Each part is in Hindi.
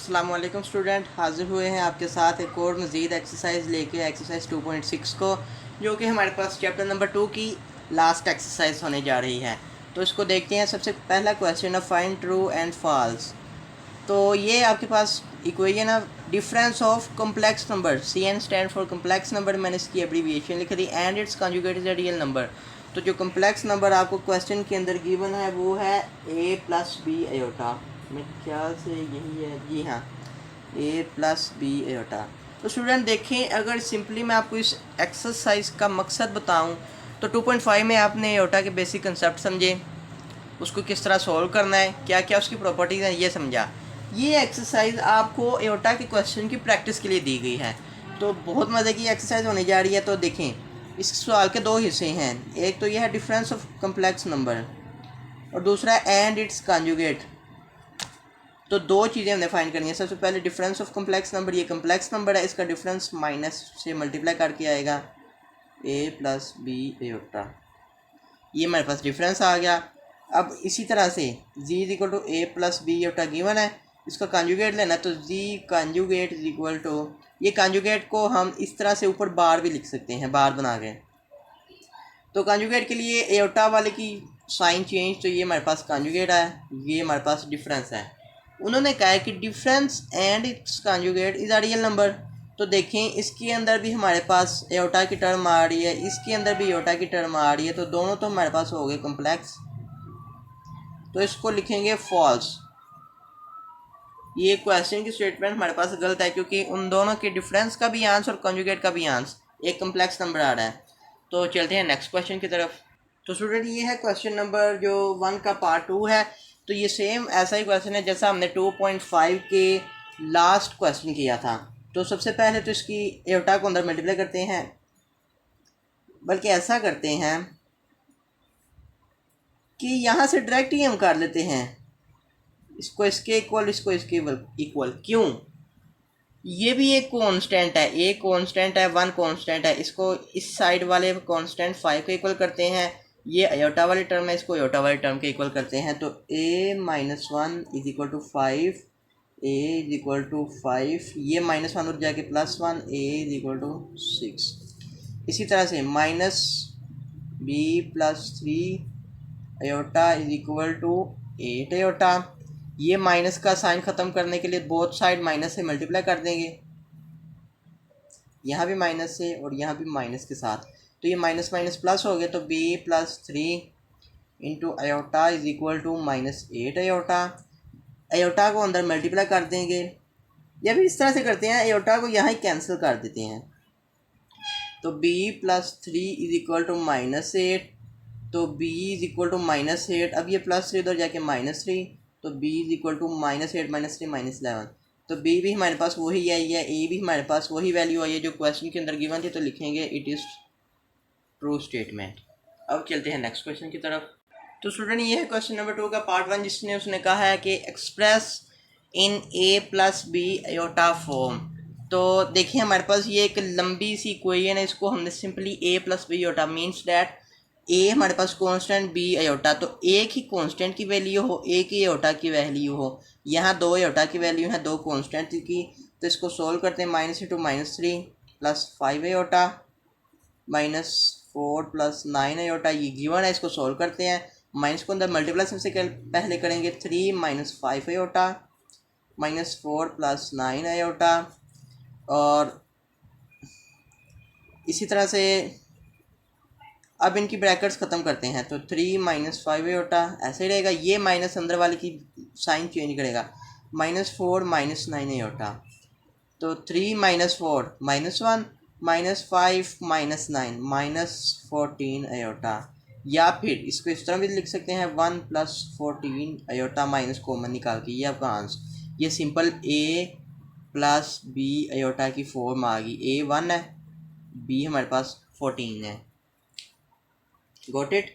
अस्सलाम वालेकुम स्टूडेंट, हाज़िर हुए हैं आपके साथ एक और मज़ीद एक्सरसाइज लेके एक्सरसाइज 2.6 को, जो कि हमारे पास चैप्टर नंबर 2 की लास्ट एक्सरसाइज होने जा रही है। तो इसको देखते हैं। सबसे पहला क्वेश्चन है फाइंड ट्रू एंड फॉल्स। तो ये आपके पास इक्वेशन है difference of complex number, CN stand for complex number, मैंने इसकी एब्रीविएशन लिख दी, and it's conjugate is a real number. तो जो कम्प्लेक्स नंबर आपको क्वेश्चन के अंदर गिवन है वो है a प्लस बी एयोटा। मेरे ख्याल से यही है जी, हाँ, a प्लस बी एयोटा। तो स्टूडेंट देखें, अगर सिंपली मैं आपको इस एक्सरसाइज का मकसद बताऊं तो 2.5 में आपने एयोटा के बेसिक कंसेप्ट समझे, उसको किस तरह सॉल्व करना है, क्या क्या उसकी प्रॉपर्टीज़ हैं ये समझा। ये एक्सरसाइज आपको एयोटा के क्वेश्चन की प्रैक्टिस के लिए दी गई है, तो बहुत मज़े की एक्सरसाइज होने जा रही है। तो देखें, इस सवाल के दो हिस्से हैं, एक तो यह है डिफरेंस ऑफ कम्प्लेक्स नंबर और दूसरा एंड इट्स कॉन्जुगेट। तो दो चीज़ें हमने फाइंड करनी है। सबसे पहले डिफरेंस ऑफ कम्प्लेक्स नंबर, ये कम्प्लेक्स नंबर है, इसका डिफरेंस माइनस से मल्टीप्लाई करके आएगा a प्लस बी एयोटा। ये हमारे पास डिफरेंस आ गया। अब इसी तरह से z is equal to a plus b iota given है, इसका कॉन्जुगेट लेना, तो z conjugate is equal to, ये कॉन्जुगेट को हम इस तरह से ऊपर बार भी लिख सकते हैं, बार बना के। तो कॉन्जुगेट के लिए एयोटा वाले की साइन चेंज, तो ये हमारे पास कॉन्जुगेट है, ये हमारे पास डिफरेंस है। उन्होंने कहा है कि difference and it's conjugate is a real number. तो देखें, इसके अंदर भी हमारे पास एयोटा की टर्म आ रही है, इसके अंदर भी एयोटा की टर्म आ रही है, तो दोनों तो हमारे पास हो गए कॉम्प्लेक्स। तो इसको लिखेंगे फॉल्स। ये क्वेश्चन की स्टेटमेंट हमारे पास गलत है, क्योंकि उन दोनों के डिफरेंस का भी आंसर और कॉन्जुगेट का भी आंसर एक कम्प्लेक्स नंबर आ रहा है। तो चलते हैं नेक्स्ट क्वेश्चन की तरफ। तो स्टूडेंट, ये है क्वेश्चन नंबर जो 1 का पार्ट 2 है। तो ये सेम ऐसा ही क्वेश्चन है जैसा हमने 2.5 के लास्ट क्वेश्चन किया था। तो सबसे पहले तो इसकी एयोटा को अंदर मल्टीप्लाई करते हैं, बल्कि ऐसा करते हैं कि यहाँ से डायरेक्ट ही हम कर लेते हैं, इसको इसके इक्वल, इसको इसके इक्वल। क्यों? ये भी एक कांस्टेंट है, एक कांस्टेंट है, वन कांस्टेंट है, इसको इस साइड वाले कांस्टेंट 5 को इक्वल करते हैं, ये अयोटा वाली टर्म है, इसको अयोटा वाली टर्म के इक्वल करते हैं। तो a minus one is equal to 5, a is equal to 5, ये माइनस वन उठ जाके plus one, a is equal to 6। इसी तरह से minus b plus 3 iota is equal to 8 iota. ये माइनस का साइन ख़त्म करने के लिए बोथ साइड माइनस से मल्टीप्लाई कर देंगे, यहाँ भी माइनस से और यहाँ भी माइनस के साथ, तो ये माइनस माइनस प्लस हो गए। तो b plus 3 into iota is equal to minus 8 iota. Iota को अंदर मल्टीप्लाई कर देंगे, या फिर इस तरह से करते हैं, अयोटा को यहाँ ही कैंसिल कर देते हैं। तो b plus 3 is equal to minus 8, तो b is equal to minus 8। अब ये प्लस 3 उधर जाके माइनस 3, तो b is equal to minus 8 minus 3 minus 11। तो b भी हमारे पास वही आई है, a भी हमारे पास वही वैल्यू आई है जो क्वेश्चन के अंदर गिवन थी, तो लिखेंगे इट इज़ ट्रू स्टेटमेंट। अब चलते हैं नेक्स्ट क्वेश्चन की तरफ। तो स्टूडेंट, ये है क्वेश्चन नंबर 2 का पार्ट 1, जिसने उसने कहा है कि express in a plus b iota form. तो देखिए, हमारे पास ये एक लंबी सी इक्वेशन है, इसको हमने simply a plus b iota means that a हमारे पास कांस्टेंट, b अयोटा, तो एक ही कांस्टेंट की वैल्यू हो, एक ही अयोटा की वैल्यू हो। यहाँ दो अयोटा की वैल्यू है, दो कांस्टेंट की। तो इसको सोल्व करते हैं, minus into minus 3 plus 5 iota minus 4 plus 9 iota, ये गिवन है, इसको सोल्व करते हैं। माइनस को अंदर मल्टीप्लाई सबसे पहले करेंगे, 3 minus 5 iota minus 4 plus 9 iota, और इसी तरह से अब इनकी ब्रैकेट्स ख़त्म करते हैं। तो 3 माइनस 5 अयोटा ऐसे ही रहेगा, ये माइनस अंदर वाले की साइन चेंज करेगा, माइनस 4 माइनस 9 अयोटा। तो 3 minus 4 minus 1 minus 5 minus 9 minus 14 iota. या फिर इसको इस तरह भी लिख सकते हैं, 1 प्लस 14 अयोटा माइनस कॉमन निकाल के, ये आपका आंसर। ये simple a plus b iota की फॉर्म आ गई, a 1 है, b हमारे पास 14 है। Got it?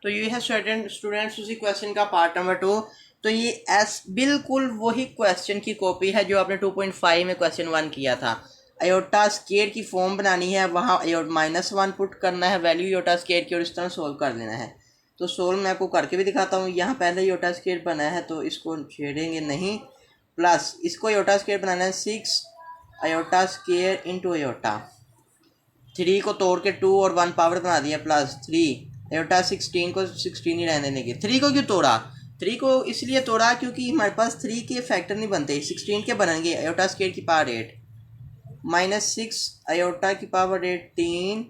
तो ये है स्टूडेंट्स उसी क्वेश्चन का पार्ट नंबर 2। तो ये बिल्कुल वही क्वेश्चन की कॉपी है जो आपने 2.5 में क्वेश्चन 1 किया था। अयोटा स्केयर की फॉर्म बनानी है, वहाँ माइनस 1 पुट करना है वैल्यू अयोटा स्केयर की, और इस तरह सोल्व कर लेना है। तो सोल्व मैं आपको करके भी दिखाता हूँ। यहाँ पहले अयोटा स्केयर बना है, तो इसको छेड़ेंगे नहीं, प्लस इसको आयोटा स्क्वायर बनाना है 6 आयोटा स्क्वायर इंटू आयोटा, 3 को तोड़ के 2 और 1 पावर बना दिया प्लस 3 आयोटा 16 को 16 ही रहने देंगे। 3 को क्यों तोड़ा? 3 को इसलिए तोड़ा क्योंकि हमारे पास 3 के फैक्टर नहीं बनते, 16 के बनेंगे। आयोटा स्क्वायर की पावर 8 -6 आयोटा की पावर 18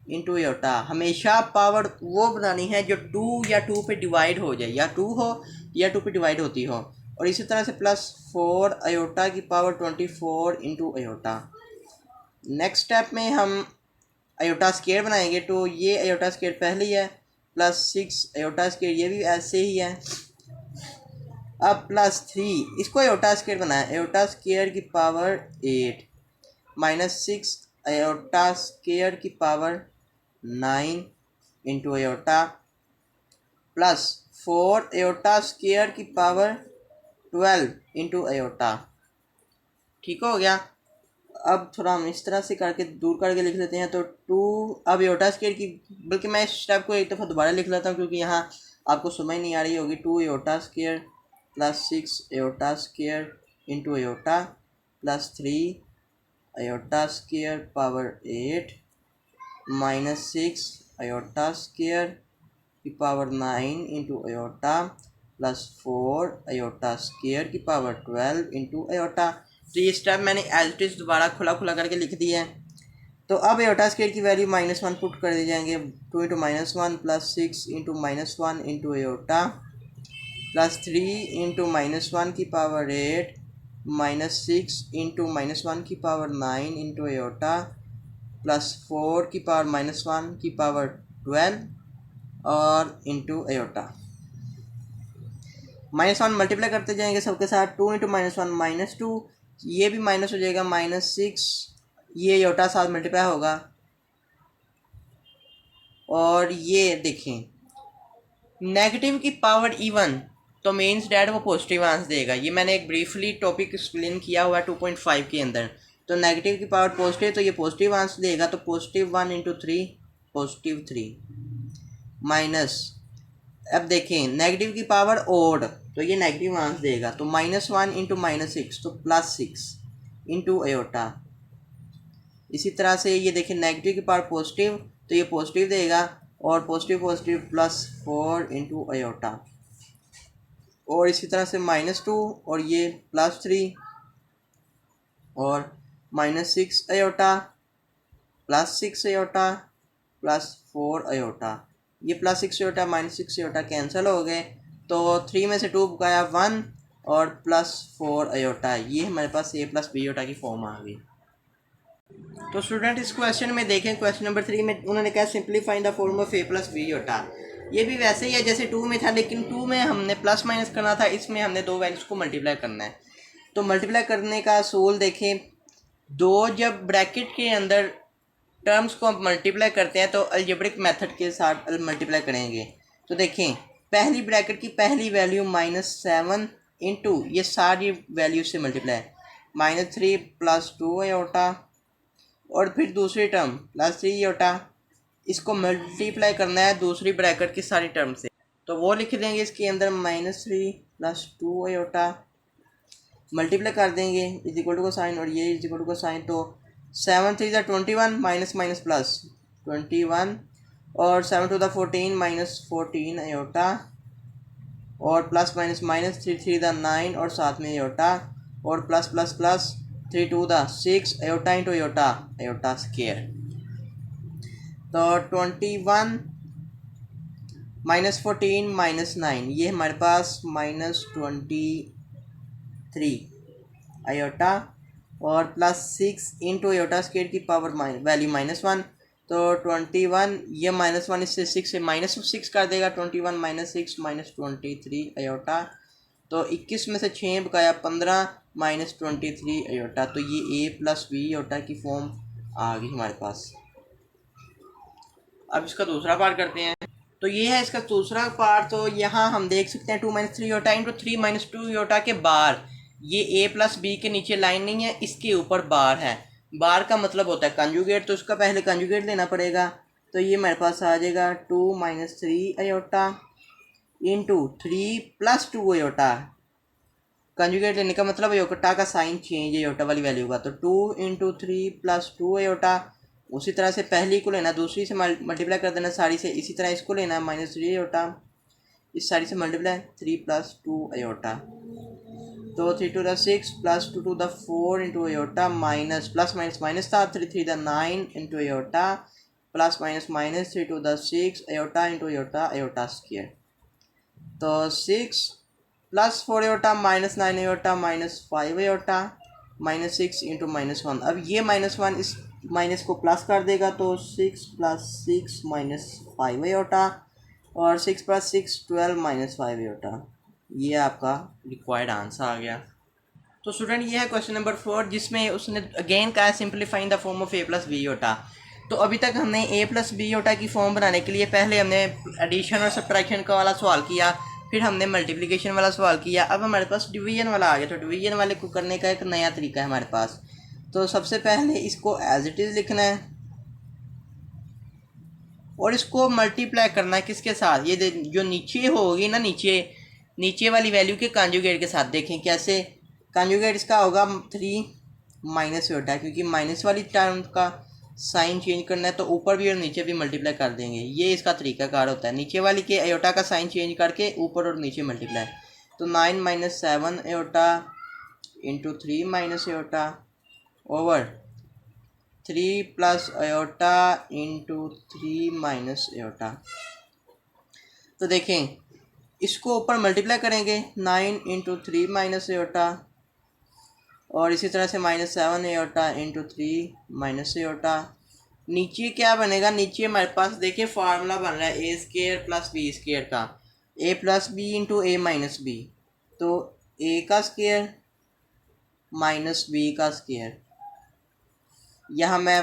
इंटू आयोटा। हमेशा पावर वो बनानी है जो 2 या 2 पे डिवाइड हो जाए, या 2 हो या 2 पे डिवाइड होती हो। और इसी तरह से प्लस 4 आयोटा की power 24 into iota. Next step में हम आयोटा स्क्वायर बनाएंगे, तो ये आयोटा स्क्वायर पहले ही है, प्लस 6 आयोटा स्क्वायर ये भी ऐसे ही है। अब प्लस 3 इसको आयोटा स्क्वायर बनाया, आयोटा स्क्वायर की पावर 8 -6 आयोटा स्क्वायर की power 9 into iota plus 4 iota square की पावर 12 इंटू आयोटा। ठीक हो गया। अब थोड़ा हम इस तरह से करके दूर करके लिख लेते हैं, तो 2 अब आयोटा स्क्वायर की, बल्कि मैं इस स्टेप को एक दफ़ा दोबारा लिख लेता हूँ क्योंकि यहाँ आपको समझ नहीं आ रही होगी। 2 iota square plus 6 iota square into iota plus 3 iota square power 8 -6 iota square की power 9 into iota plus 4 iota square की पावर 12 इंटू आयोटा। तो ये स्टेप मैंने एज इट इज़ दोबारा खुला खुला करके लिख दिया है। तो अब आयोटा स्क्वायर की वैल्यू -1 पुट कर दी जाएंगे, 2 into -1 plus 6 into -1 into iota plus 3 into -1 की पावर 8 -6 इंटू -1 की पावर 9 इंटू आयोटा प्लस 4 की पावर -1 की पावर 12 और इंटू आयोटा। -1 मल्टीप्लाई करते जाएंगे सबके साथ, 2 इंटू -1 -2, ये भी माइनस हो जाएगा, -6 ये आयोटा साथ मल्टीप्लाई होगा। और ये देखें नेगेटिव की पावर इवन, तो मीन्स डैट वो पॉजिटिव आंसर देगा। ये मैंने एक ब्रीफली टॉपिक एक्सप्लेन किया हुआ है 2.5 के अंदर। तो नेगेटिव की पावर पॉजिटिव, तो ये पॉजिटिव आंसर देगा, तो +1 इंटू 3 +3 माइनस। अब देखें नेगेटिव की पावर ओड, तो ये नेगेटिव आंसर देगा, तो -1 इंटू -6 तो +6 इंटू आयोटा। इसी तरह से ये देखें नेगेटिव की पावर पॉजिटिव, तो ये पॉजिटिव देगा, और पॉजिटिव पॉजिटिव +4 इंटू आयोटा। और इसी तरह से -2 और ये +3 और -6 आयोटा +6 आयोटा +4 आयोटा। ये +6 आयोटा -6 आयोटा कैंसिल हो गए, तो 3 में से 2 बकाया 1 और +4 आयोटा। ये हमारे पास a + b आयोटा की फॉर्म आ गई। तो स्टूडेंट इस क्वेश्चन में देखें, क्वेश्चन नंबर 3 में उन्होंने कहा simplifying the form of a + b iota. ये भी वैसे ही है जैसे 2 में था, लेकिन 2 में हमने प्लस माइनस करना था, इसमें हमने दो वैल्यूज़ को मल्टीप्लाई करना है। तो मल्टीप्लाई करने का असूल देखें, दो जब ब्रैकेट के अंदर टर्म्स को हम मल्टीप्लाई करते हैं तो अलजेब्रिक मेथड के साथ मल्टीप्लाई करेंगे। तो देखें पहली ब्रैकेट की पहली वैल्यू -7 इंटू ये सारी वैल्यू से मल्टीप्लाई -3 +2 आयोटा, और फिर दूसरी टर्म +3 आयोटा, इसको मल्टीप्लाई करना है दूसरी ब्रैकेट की सारी टर्म से। तो वो लिख देंगे इसके अंदर -3 +2 आयोटा, मल्टीप्लाई कर देंगे इज इक्वल टू का साइन, और ये इज इक्वल टू का साइन। तो 7 3 ज़ा 21 माइनस माइनस प्लस 21, और 7 2 14 -14 आयोटा, और प्लस माइनस माइनस 3 3 ज़ा 9 और साथ में आयोटा, और प्लस प्लस प्लस 3 2 ज़ा 6 iota into iota iota square. तो 21 -14 -9 ये हमारे पास -23 आयोटा, और +6 इंटू आयोटा स्क्वायर की पावर वैल्यू -1। तो 21 ये -1 इससे 6 से -6 कर देगा, 21 -6 -23 आयोटा। तो 21 में से 6 बकाया 15 -23 आयोटा। तो ये a + b आयोटा की फॉर्म आ गई हमारे पास। अब इसका दूसरा पार्ट करते हैं। तो ये है इसका दूसरा पार्ट। तो यहाँ हम देख सकते हैं 2 - 3 आयोटा इंटू 3 - 2 आयोटा के बार, ये a + b के नीचे लाइन नहीं है, इसके ऊपर बार है। बार का मतलब होता है कंजुगेट, तो उसका पहले कंजुगेट लेना पड़ेगा। तो ये मेरे पास आ जाएगा 2 - 3 आयोटा इंटू 3 + 2 आयोटा कंजुगेट लेने का मतलब एयोटा का साइन चेंज एयोटा वाली वैल्यू का, तो 2 × 3 + 2 एयोटा। उसी तरह से पहली को लेना, दूसरी से मल्टीप्लाई कर देना सारी से, इसी तरह इसको लेना -3 एयोटा, इस सारी से मल्टीप्लाई 3 + 2 एयोटा। तो 3 × 6 + 2 × 4 aorta, minus plus minus minus था, 3 × 9 aorta, plus minus minus 3 × 6 aorta aorta aorta square. तो 6 + 4 एयोटा, -9 एयोटा, -5 एयोटा, -6 × -1। अब ये -1 इस माइनस को प्लस कर देगा, तो 6 + 6 -5 एयोटा, और 6 + 6 12 -5 एयोटा। ये आपका रिक्वायर्ड आंसर आ गया। तो स्टूडेंट ये है क्वेश्चन नंबर 4, जिसमें उसने अगेन कहा है simplifying the form of a + b aorta. तो अभी तक हमने a + b एयोटा की फॉर्म बनाने के लिए पहले हमने एडिशन और सब्ट्रैक्शन का वाला सवाल किया, फिर हमने मल्टीप्लिकेशन वाला सवाल किया, अब हमारे पास डिवीजन वाला आ गया। तो डिवीजन वाले को करने का एक नया तरीका है हमारे पास। तो सबसे पहले इसको एज इट इज़ लिखना है और इसको मल्टीप्लाई करना है किसके साथ, ये जो नीचे होगी ना, नीचे वाली वैल्यू के कॉन्जुगेट के साथ। देखें कैसे कॉन्जुगेट इसका होगा 3 माइनस एयोटा, क्योंकि माइनस वाली टर्म का साइन चेंज करना है तो ऊपर भी और नीचे भी मल्टीप्लाई कर देंगे। ये इसका तरीकाकार होता है, नीचे वाली के एयोटा का साइन चेंज करके ऊपर और नीचे मल्टीप्लाई। तो 9 - 7 aorta × 3 - aorta over 3 + aorta × 3 - aorta. तो देखें इसको ऊपर मल्टीप्लाई करेंगे 9 × 3 - एयोटा, और इसी तरह से -7 एयोटा × 3 - एयोटा। नीचे क्या बनेगा, नीचे हमारे पास देखिए फार्मूला बन रहा है a² + b² का, a + b × a - b। तो a का स्क्वायर माइनस b का स्क्वायर, यहाँ मैं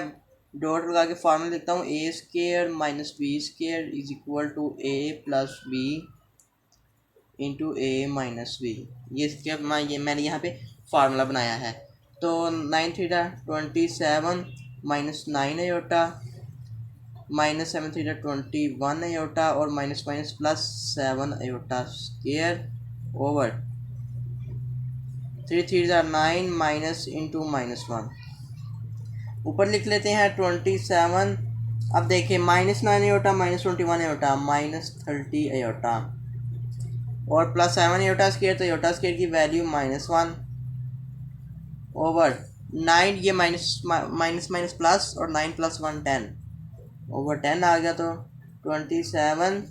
डॉट लगा के फार्मूला लिखता हूँ, a² - b² = a + b × a - b। ये स्टेप मैंने यहाँ पे फार्मूला बनाया है। तो 9 × 3 = 27 -9 एयोटा, -7 × 3 = 21 एयोटा, और minus minus plus 7 aorta square over 3 × 3 = 9 minus into -1। ऊपर लिख लेते हैं 27। अब देखिए -9 एयोटा, -21 एयोटा, -30 एयोटा, और +7 एयोटा स्क्वायर, तो एयोटा स्क्वायर की वैल्यू -1 ओवर 9, ये माइनस माइनस प्लस, और 9 + 1 10 ओवर 10 आ गया। तो 27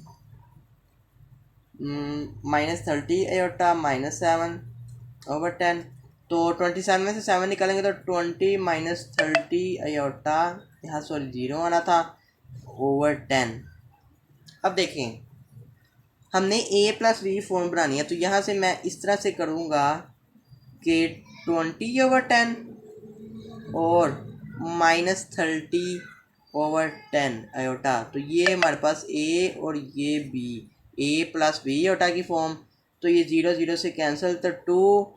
-30 एयोटा -7 ओवर 10। तो 27 में से 7 निकालेंगे तो 20 - 30 एयोटा, यहाँ सॉरी 0 आना था, ओवर 10। अब देखें हमने a + b फॉर्म बनानी है, तो यहाँ से मैं इस तरह से करूँगा कि 20/10 और -30 ओवर 10 एयोटा। तो ये हमारे पास a और ये b, a + b एयोटा की फॉर्म। तो ये 0 0 से कैंसिल, तो 2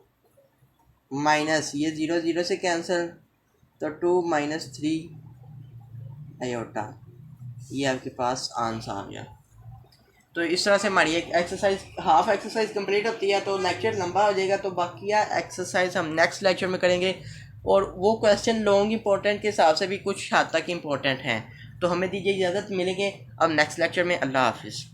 माइनस ये 0 0 से कैंसिल, तो 2 - 3 एयोटा। ये आपके पास आंसर आ गया। तो इस तरह से हमारी एक एक्सरसाइज हाफ एक्सरसाइज कंप्लीट होती है। तो लेक्चर लंबा हो जाएगा, तो बाकी एक्सरसाइज हम नेक्स्ट लेक्चर में करेंगे, और वो क्वेश्चन लॉन्ग इंपॉर्टेंट के हिसाब से भी कुछ हद तक इम्पोर्टेंट हैं। तो हमें दीजिए इजाज़त, मिलेंगे अब नेक्स्ट लेक्चर में। अल्लाह हाफिज़।